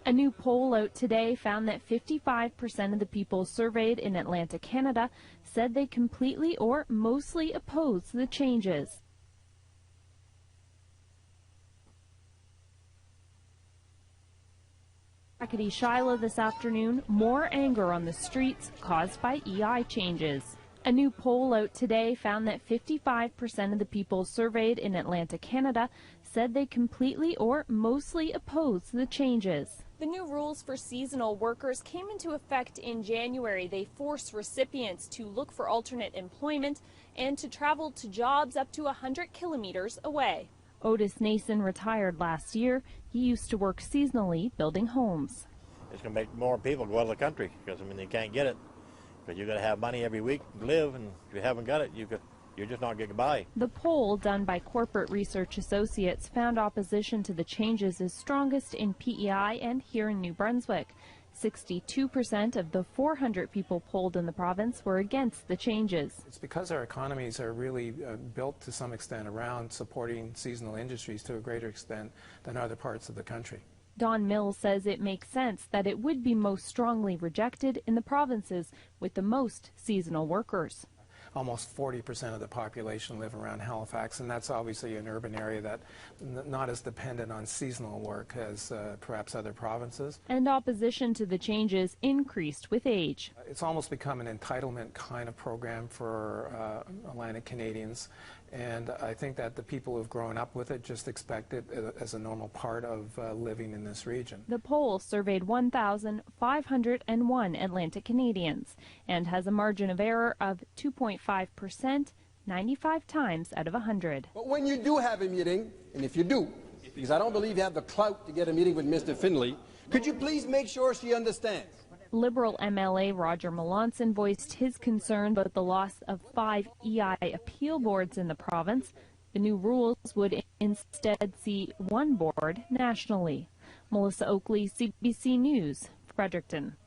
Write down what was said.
A new poll out today found that 55% of the people surveyed in Atlantic Canada said they completely or mostly oppose the changes. Shiloh this afternoon, more anger on the streets caused by EI changes. A new poll out today found that 55% of the people surveyed in Atlantic Canada said they completely or mostly oppose the changes. The new rules for seasonal workers came into effect in January. They force recipients to look for alternate employment and to travel to jobs up to 100 kilometers away. Otis Nason retired last year. He used to work seasonally building homes. It's going to make more people go out of the country because, I mean, they can't get it. But you've got to have money every week to live, and if you haven't got it, you're just not getting by. The poll done by Corporate Research Associates found opposition to the changes is strongest in PEI and here in New Brunswick. 62% of the 400 people polled in the province were against the changes. It's because our economies are really built to some extent around supporting seasonal industries to a greater extent than other parts of the country. Don Mills says it makes sense that it would be most strongly rejected in the provinces with the most seasonal workers. Almost 40% of the population live around Halifax, and that's obviously an urban area that not as dependent on seasonal work as perhaps other provinces. And opposition to the changes increased with age. It's almost become an entitlement kind of program for Atlantic Canadians, and I think that the people who've grown up with it just expect it as a normal part of living in this region. The poll surveyed 1,501 Atlantic Canadians and has a margin of error of 2.5%, 95 times out of 100. But when you do have a meeting, and if you do, because I don't believe you have the clout to get a meeting with Mr. Finley, could you please make sure she understands? Liberal MLA Roger Melanson voiced his concern about the loss of 5 EI appeal boards in the province. The new rules would instead see one board nationally. Melissa Oakley, CBC News, Fredericton.